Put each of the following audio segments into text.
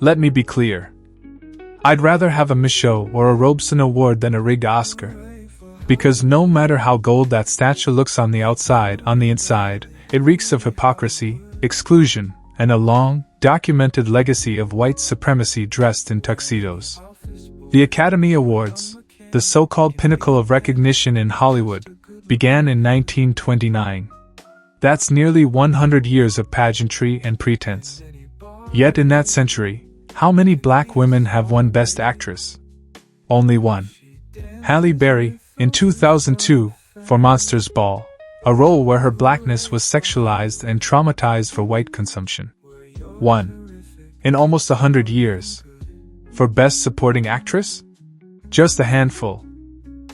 Let me be clear. I'd rather have a Michaud or a Robeson Award than a rigged Oscar. Because no matter how gold that statue looks on the outside, on the inside, it reeks of hypocrisy, exclusion, and a long, documented legacy of white supremacy dressed in tuxedos. The Academy Awards, the so-called pinnacle of recognition in Hollywood, began in 1929. That's nearly 100 years of pageantry and pretense. Yet in that century, how many black women have won Best Actress? Only one. Halle Berry, in 2002, for Monsters Ball, a role where her blackness was sexualized and traumatized for white consumption. 1. In almost 100 years. For Best Supporting Actress? Just a handful.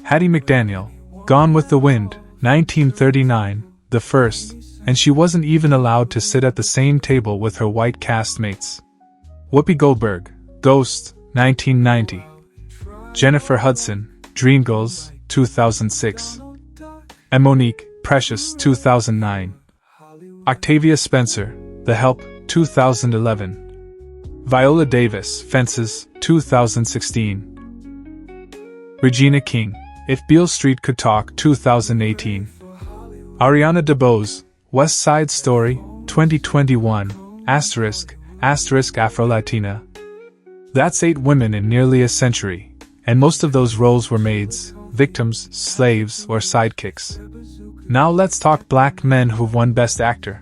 Hattie McDaniel, Gone with the Wind, 1939, the first, and she wasn't even allowed to sit at the same table with her white castmates. Whoopi Goldberg, Ghost, 1990. Jennifer Hudson, Dreamgirls, 2006. And Monique, Precious, 2009. Octavia Spencer, The Help, 2011. Viola Davis, Fences, 2016. Regina King, If Beale Street Could Talk, 2018. Ariana DeBose, West Side Story, 2021, asterisk Afro-Latina. That's 8 women in nearly a century, and most of those roles were maids, victims, slaves, or sidekicks. Now let's talk black men who've won Best Actor.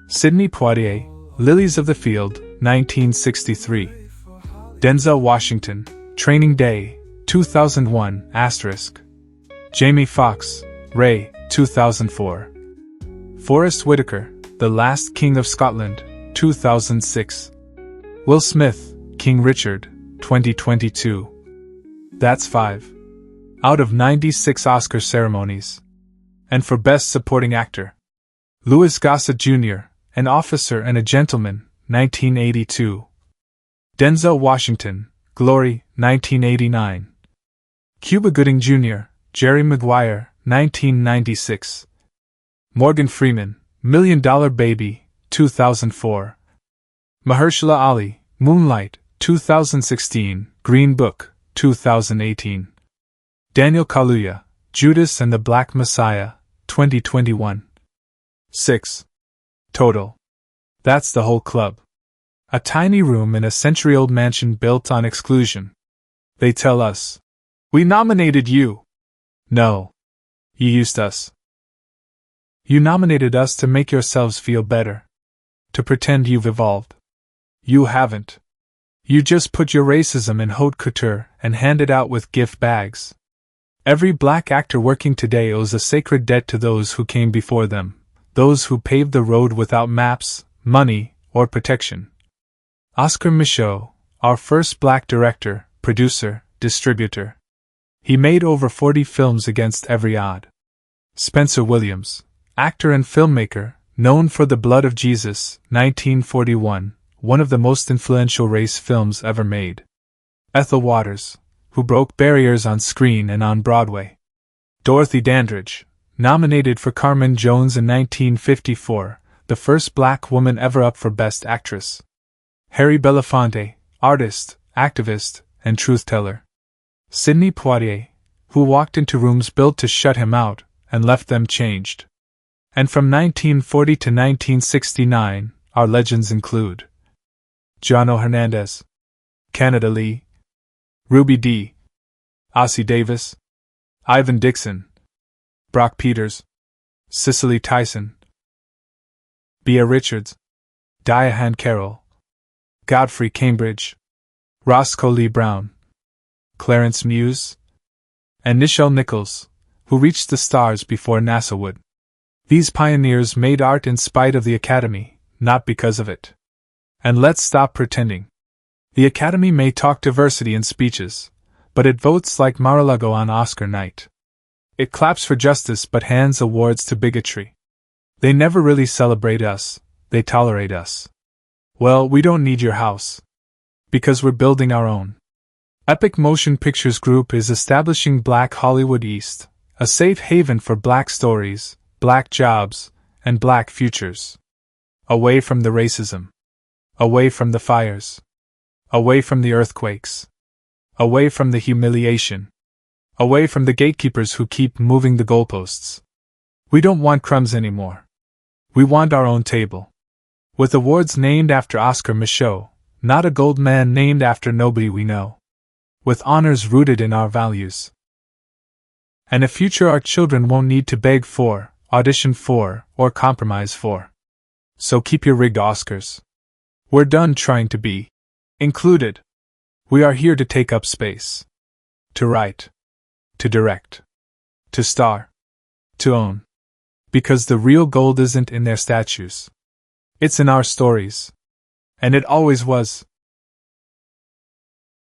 Sidney Poitier, Lilies of the Field, 1963. Denzel Washington, Training Day, 2001, asterisk. Jamie Foxx, Ray, 2004. Forrest Whitaker, The Last King of Scotland, 2006. Will Smith, King Richard, 2022. That's 5. Out of 96 Oscar ceremonies. And for Best Supporting Actor, Louis Gossett Jr., An Officer and a Gentleman, 1982. Denzel Washington, Glory, 1989. Cuba Gooding Jr., Jerry Maguire, 1996. Morgan Freeman, $1 Million Baby, 2004. Mahershala Ali, Moonlight, 2016, Green Book, 2018. Daniel Kaluuya, Judas and the Black Messiah, 2021. 6. Total. That's the whole club. A tiny room in a century-old mansion built on exclusion. They tell us, "We nominated you." No. You used us. You nominated us to make yourselves feel better. To pretend you've evolved. You haven't. You just put your racism in haute couture and hand it out with gift bags. Every black actor working today owes a sacred debt to those who came before them, those who paved the road without maps, money, or protection. Oscar Michaud, our first black director, producer, distributor. He made over 40 films against every odd. Spencer Williams, actor and filmmaker, known for The Blood of Jesus, 1941, one of the most influential race films ever made. Ethel Waters, who broke barriers on screen and on Broadway. Dorothy Dandridge, nominated for Carmen Jones in 1954, the first black woman ever up for Best Actress. Harry Belafonte, artist, activist, and truth-teller. Sidney Poitier, who walked into rooms built to shut him out, and left them changed. And from 1940 to 1969, our legends include Jono Hernandez, Canada Lee, Ruby Dee, Ossie Davis, Ivan Dixon, Brock Peters, Cicely Tyson, Bea Richards, Diane Carroll, Godfrey Cambridge, Roscoe Lee Brown, Clarence Muse, and Nichelle Nichols, who reached the stars before NASA would. These pioneers made art in spite of the Academy, not because of it. And let's stop pretending. The Academy may talk diversity in speeches, but it votes like Mar-a-Lago on Oscar night. It claps for justice but hands awards to bigotry. They never really celebrate us, they tolerate us. Well, we don't need your house. Because we're building our own. Epic Motion Pictures Group is establishing Black Hollywood East, a safe haven for black stories, black jobs, and black futures. Away from the racism. Away from the fires. Away from the earthquakes. Away from the humiliation. Away from the gatekeepers who keep moving the goalposts. We don't want crumbs anymore. We want our own table. With awards named after Oscar Michaud, not a gold man named after nobody we know. With honors rooted in our values. And a future our children won't need to beg for, audition for, or compromise for. So keep your rigged Oscars. We're done trying to be included. We are here to take up space. To write. To direct. To star. To own. Because the real gold isn't in their statues. It's in our stories. And it always was.